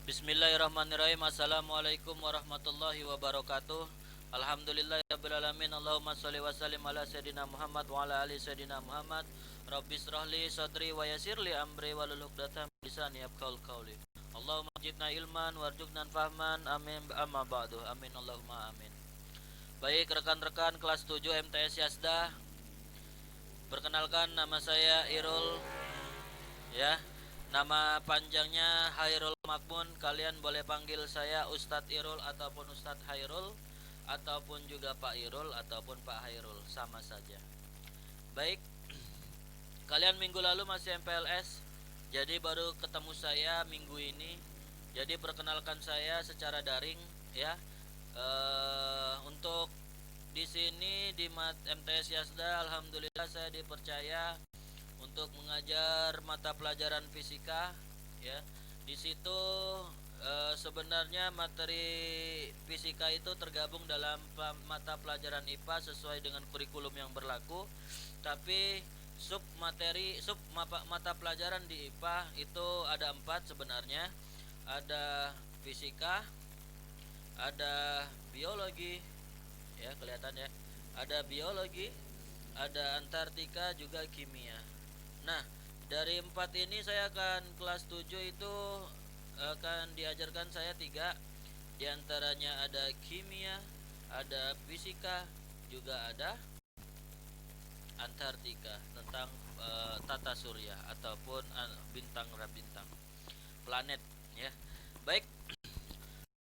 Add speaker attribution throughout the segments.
Speaker 1: Bismillahirrahmanirrahim. Assalamualaikum warahmatullahi wabarakatuh. Alhamdulillahirabbil alamin. Allahumma shalli wa sallim ala sayidina Muhammad wa ala ali sayidina Muhammad. Rabbi shrahli sadri wa yassirli amri wahlul 'uqdatam min lisani yafqahu qawli. Allahumma zidna ilman warzuqna fahman. Amin. Amma ba'du. Amin Allahumma amin. Baik rekan-rekan kelas 7 MTS Yasda. Perkenalkan, nama saya Irul, ya. Nama panjangnya Hairul Makmun. Kalian boleh panggil saya Ustadz Irul ataupun Ustadz Hairul, ataupun juga Pak Irul ataupun Pak Hairul, sama saja. Baik, kalian minggu lalu masih MPLS, jadi baru ketemu saya minggu ini. Jadi perkenalkan saya secara daring, ya. Untuk di sini di MTS Yasda, alhamdulillah saya dipercaya untuk mengajar mata pelajaran fisika, ya. Di situ sebenarnya materi fisika itu tergabung dalam mata pelajaran IPA sesuai dengan kurikulum yang berlaku. Tapi mata pelajaran di IPA itu ada 4 sebenarnya. Ada fisika, ada biologi, ya kelihatan ya. Ada biologi, ada antartika, juga kimia. Nah, dari 4 ini saya akan kelas 7 itu akan diajarkan saya 3. Di antaranya ada kimia, ada fisika, juga ada antartika, tentang tata surya ataupun bintang, planet, ya. Baik,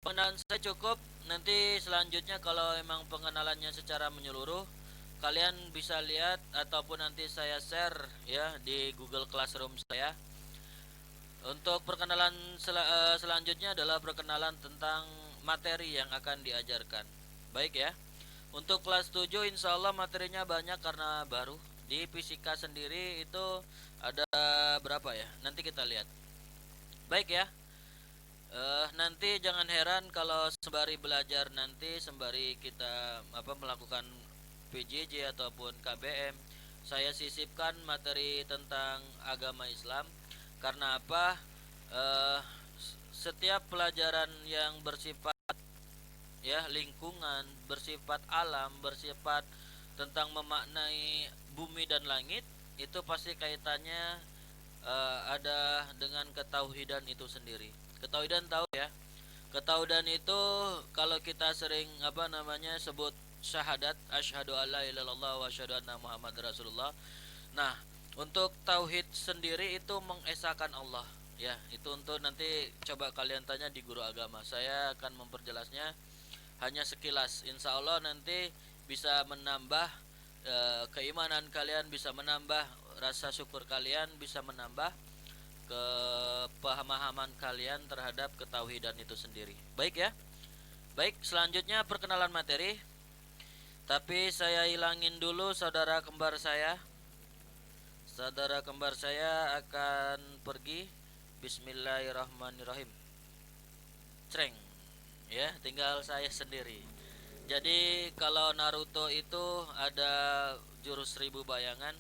Speaker 1: pengenalan saya cukup. Nanti selanjutnya kalau memang pengenalannya secara menyeluruh, kalian bisa lihat ataupun nanti saya share, ya, di Google Classroom saya. Untuk perkenalan selanjutnya adalah perkenalan tentang materi yang akan diajarkan. Baik ya. Untuk kelas 7 insya Allah materinya banyak karena baru. Di fisika sendiri itu ada berapa ya? Nanti kita lihat. Baik ya. Nanti jangan heran kalau sembari belajar, nanti sembari kita melakukan PJJ ataupun KBM, saya sisipkan materi tentang agama Islam. Karena apa? Setiap pelajaran yang bersifat, ya, lingkungan, bersifat alam, bersifat tentang memaknai bumi dan langit, itu pasti kaitannya ada dengan ketauhidan itu sendiri. Ketauhidan tahu ya? Ketauhidan itu kalau kita sering sebut syahadat, asyhadu alla ilaha illallah wa asyhadu anna Muhammad Rasulullah. Nah, untuk tauhid sendiri itu mengesahkan Allah, ya. Itu untuk nanti coba kalian tanya di guru agama. Saya akan memperjelasnya hanya sekilas. Insya Allah nanti bisa menambah keimanan kalian, bisa menambah rasa syukur kalian, bisa menambah kepemahaman kalian terhadap ketauhidan itu sendiri. Baik ya. Baik, selanjutnya perkenalan materi. Tapi saya hilangin dulu saudara kembar saya. Saudara kembar saya akan pergi. Bismillahirrahmanirrahim. Creng. Ya, tinggal saya sendiri. Jadi kalau Naruto itu ada jurus 1000 bayangan,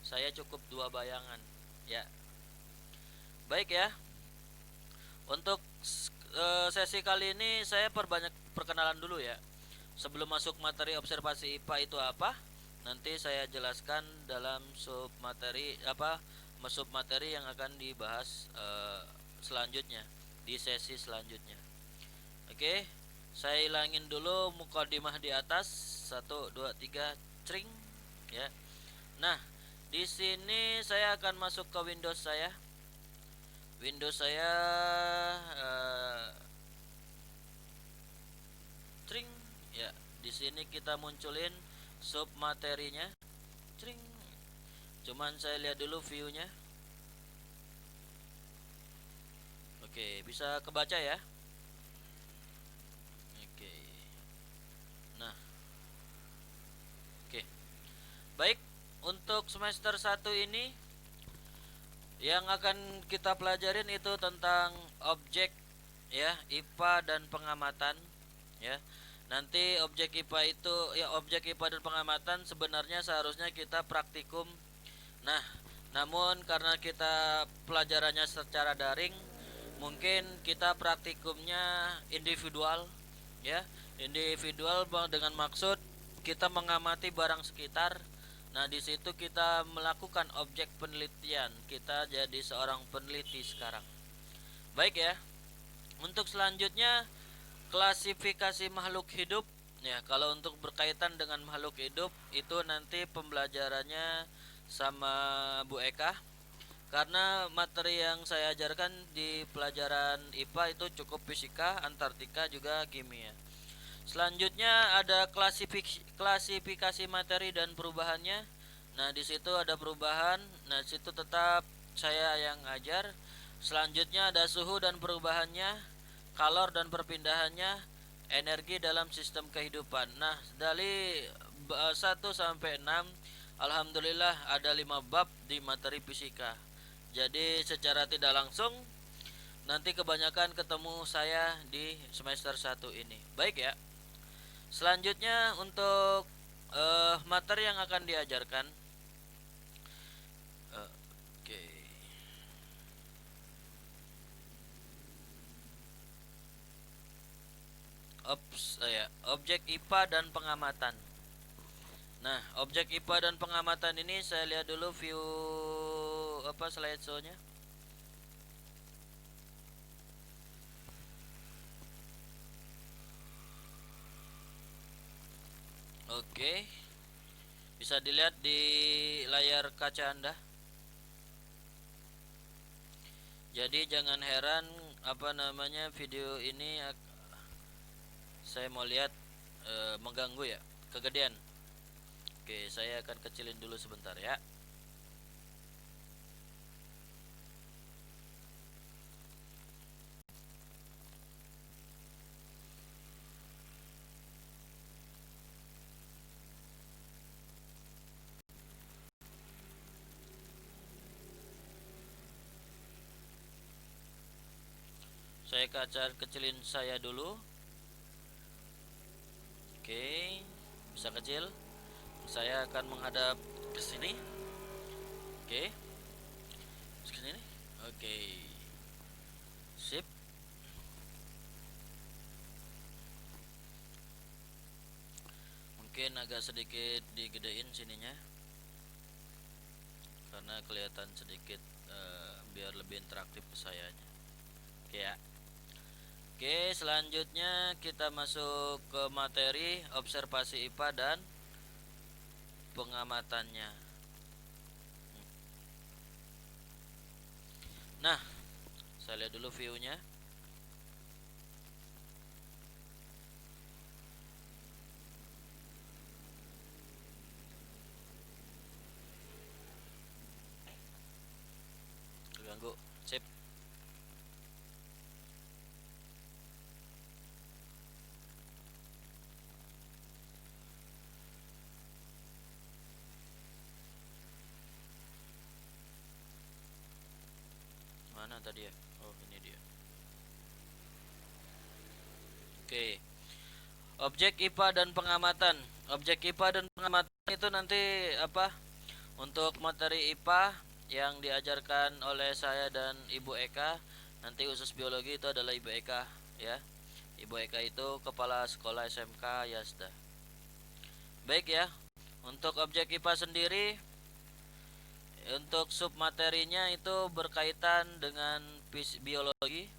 Speaker 1: saya cukup 2 bayangan, ya. Baik ya. Untuk sesi kali ini saya perbanyak perkenalan dulu ya. Sebelum masuk materi observasi IPA itu apa, nanti saya jelaskan dalam sub materi yang akan dibahas selanjutnya di sesi selanjutnya. Oke, saya hilangin dulu mukadimah di atas. 1 2 3 cring, ya. Nah, di sini saya akan masuk ke Windows saya. Windows saya cring, ya. Di sini kita munculin sub materinya. Cring. Cuman saya lihat dulu view-nya. Oke, bisa kebaca ya? Oke. Nah. Oke. Baik, untuk semester 1 ini yang akan kita pelajarin itu tentang objek, ya, IPA dan pengamatan, ya. Nanti objek IPA itu, ya, objek IPA dan pengamatan sebenarnya seharusnya kita praktikum. Nah, namun karena kita pelajarannya secara daring, mungkin kita praktikumnya individual, ya, individual dengan maksud kita mengamati barang sekitar. Nah, di situ kita melakukan objek penelitian. Kita jadi seorang peneliti sekarang. Baik ya. Untuk selanjutnya klasifikasi makhluk hidup. Ya, kalau untuk berkaitan dengan makhluk hidup itu nanti pembelajarannya sama Bu Eka. Karena materi yang saya ajarkan di pelajaran IPA itu cukup fisika, antartika juga kimia. Selanjutnya ada klasifikasi materi dan perubahannya. Nah, di situ ada perubahan. Nah, di situ tetap saya yang ajar. Selanjutnya ada suhu dan perubahannya, kalor dan perpindahannya, energi dalam sistem kehidupan. Nah, dari 1 sampai 6 alhamdulillah ada 5 bab di materi fisika. Jadi secara tidak langsung nanti kebanyakan ketemu saya di semester 1 ini. Baik ya. Selanjutnya untuk materi yang akan diajarkan. Oke. Objek IPA dan pengamatan. Nah, objek IPA dan pengamatan ini saya lihat dulu view slideshow-nya. Oke. Bisa dilihat di layar kaca Anda. Jadi jangan heran video ini saya mau lihat mengganggu ya, kegedean. Oke, saya akan kecilin dulu sebentar ya. Saya kecilin saya dulu. Oke, bisa kecil. Saya akan menghadap ke sini. Oke. Ke sini. Oke. Sip. Mungkin agak sedikit digedein sininya. Karena kelihatan sedikit biar lebih interaktif ke sayanya. Oke ya. Oke, selanjutnya kita masuk ke materi observasi IPA dan pengamatannya. Nah, saya lihat dulu view-nya. Terganggu. Sip. Mana tadi ya? Oh, ini dia. Oke. Objek IPA dan pengamatan. Objek IPA dan pengamatan itu nanti untuk materi IPA yang diajarkan oleh saya dan Ibu Eka. Nanti khusus biologi itu adalah Ibu Eka ya. Ibu Eka itu kepala sekolah SMK Yasda. Baik ya. Untuk objek IPA sendiri, untuk submaterinya itu berkaitan dengan biologi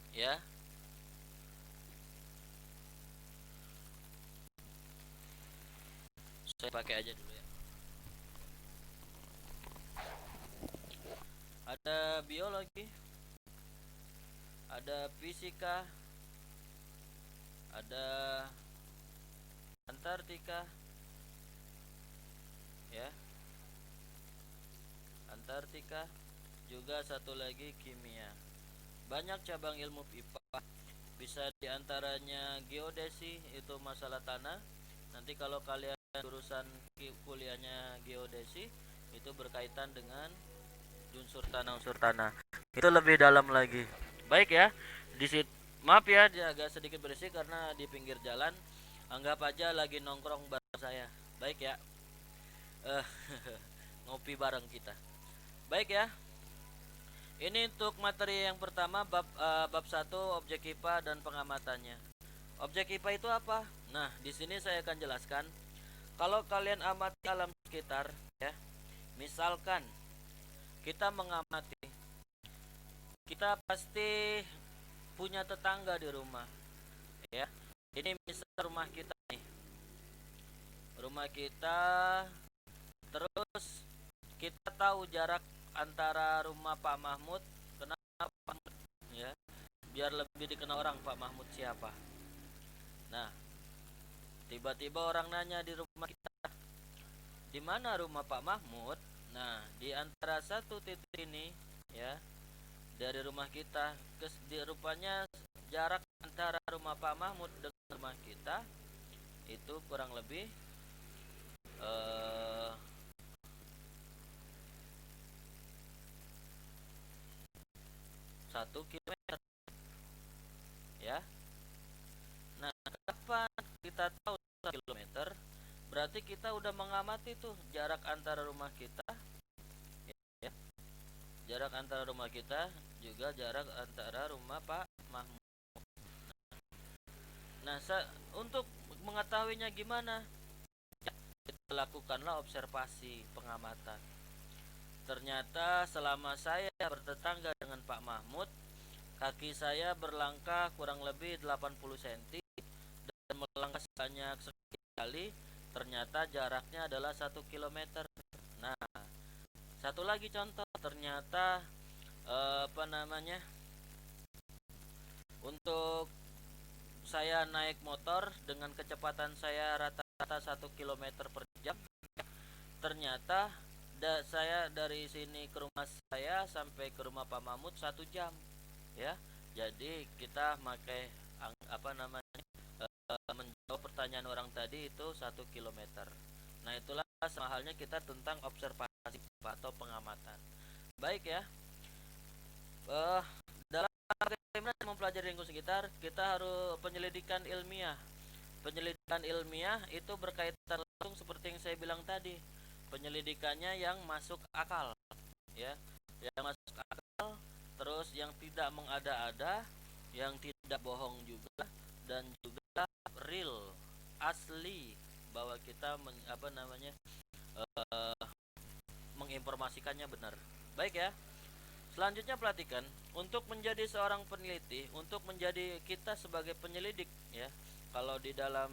Speaker 1: ya. Saya pakai aja dulu ya. Ada biologi, ada fisika, ada antartika ya, antartika, juga satu lagi kimia. Banyak cabang ilmu IPA, bisa diantaranya geodesi, itu masalah tanah. Nanti kalau kalian jurusan kuliahnya geodesi, itu berkaitan dengan unsur tanah. Itu lebih dalam lagi. Baik ya. Di situ maaf ya, dia agak sedikit berisik karena di pinggir jalan. Anggap aja lagi nongkrong bareng saya. Baik ya. Ngopi bareng kita. Baik ya. Ini untuk materi yang pertama bab 1 objek IPA dan pengamatannya. Objek IPA itu apa? Nah, di sini saya akan jelaskan. Kalau kalian amati alam sekitar, ya, misalkan kita mengamati, kita pasti punya tetangga di rumah, ya. Ini misal rumah kita nih, rumah kita, terus kita tahu jarak antara rumah Pak Mahmud. Kenapa Pak Mahmud, ya? Biar lebih dikenal orang Pak Mahmud siapa. Nah, tiba-tiba orang nanya di rumah kita, di mana rumah Pak Mahmud? Nah, di antara satu titik ini, ya, dari rumah kita di rupanya jarak antara rumah Pak Mahmud dengan rumah kita itu kurang lebih eh, 1 kilometer, ya. Nah, kapan kita tahu 1 kilometer? Berarti kita udah mengamati tuh jarak antara rumah kita, ya, jarak antara rumah kita juga jarak antara rumah Pak Mahmud. Nah, untuk mengetahuinya gimana? Ya, kita lakukanlah observasi pengamatan. Ternyata selama saya bertetangga dengan Pak Mahmud, kaki saya berlangkah kurang lebih 80 cm dan melangkah sebanyak sekali. Ternyata jaraknya adalah 1 kilometer. Nah, satu lagi contoh, ternyata apa namanya, untuk saya naik motor dengan kecepatan saya rata-rata 1 km/jam, ternyata saya dari sini ke rumah saya sampai ke rumah Pak Mahmud 1 jam, ya. Jadi kita pakai apa namanya, menjawab pertanyaan orang tadi itu 1 km. Nah, itulah sama halnya kita tentang observasi atau pengamatan. Baik, ya. Dalam bagaimana mempelajari lingkungan sekitar, kita harus penyelidikan ilmiah. Penyelidikan ilmiah itu berkaitan langsung seperti yang saya bilang tadi. Penyelidikannya yang masuk akal, ya, yang masuk akal, terus yang tidak mengada-ada, yang tidak bohong juga, dan juga real, asli, bahwa kita menginformasikannya benar. Baik, ya. Selanjutnya perhatikan, untuk menjadi seorang peneliti, untuk menjadi kita sebagai penyelidik, ya. Kalau di dalam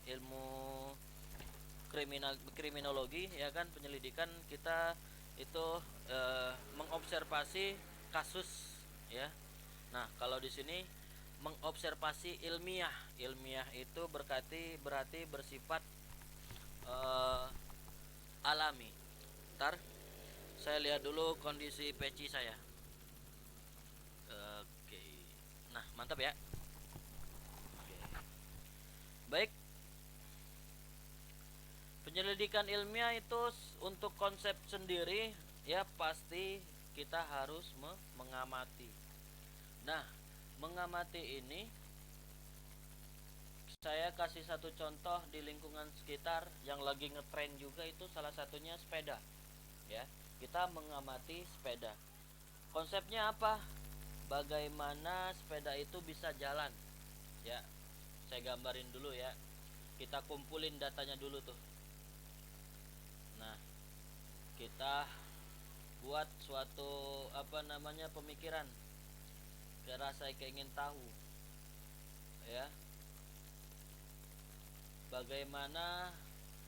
Speaker 1: ilmu kriminologi, ya kan, penyelidikan kita itu mengobservasi kasus, ya. Nah, kalau di sini mengobservasi ilmiah. Ilmiah itu berarti bersifat alami. Ntar saya lihat dulu kondisi peci saya. Oke. Nah, mantap, ya. Baik. Penyelidikan ilmiah itu untuk konsep sendiri, ya, pasti kita harus mengamati. Nah, mengamati ini saya kasih satu contoh di lingkungan sekitar yang lagi ngetren juga, itu salah satunya sepeda, ya. Kita mengamati sepeda. Konsepnya apa? Bagaimana sepeda itu bisa jalan, ya. Saya gambarin dulu, ya. Kita kumpulin datanya dulu tuh. Nah, kita buat suatu pemikiran. Kira saya ingin tahu, ya, bagaimana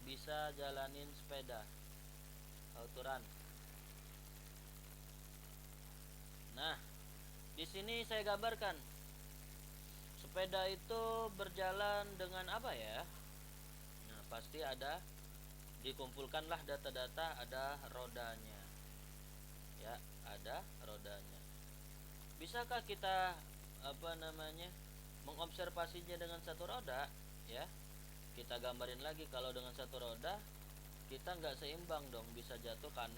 Speaker 1: bisa jalanin sepeda autoran. Nah, di sini saya gambarkan sepeda itu berjalan dengan apa, ya? Nah, pasti ada, dikumpulkanlah data-data, ada rodanya, ya, ada rodanya. Bisakah kita mengobservasinya dengan satu roda, ya? Kita gambarin lagi, kalau dengan satu roda kita nggak seimbang dong, bisa jatuh kanan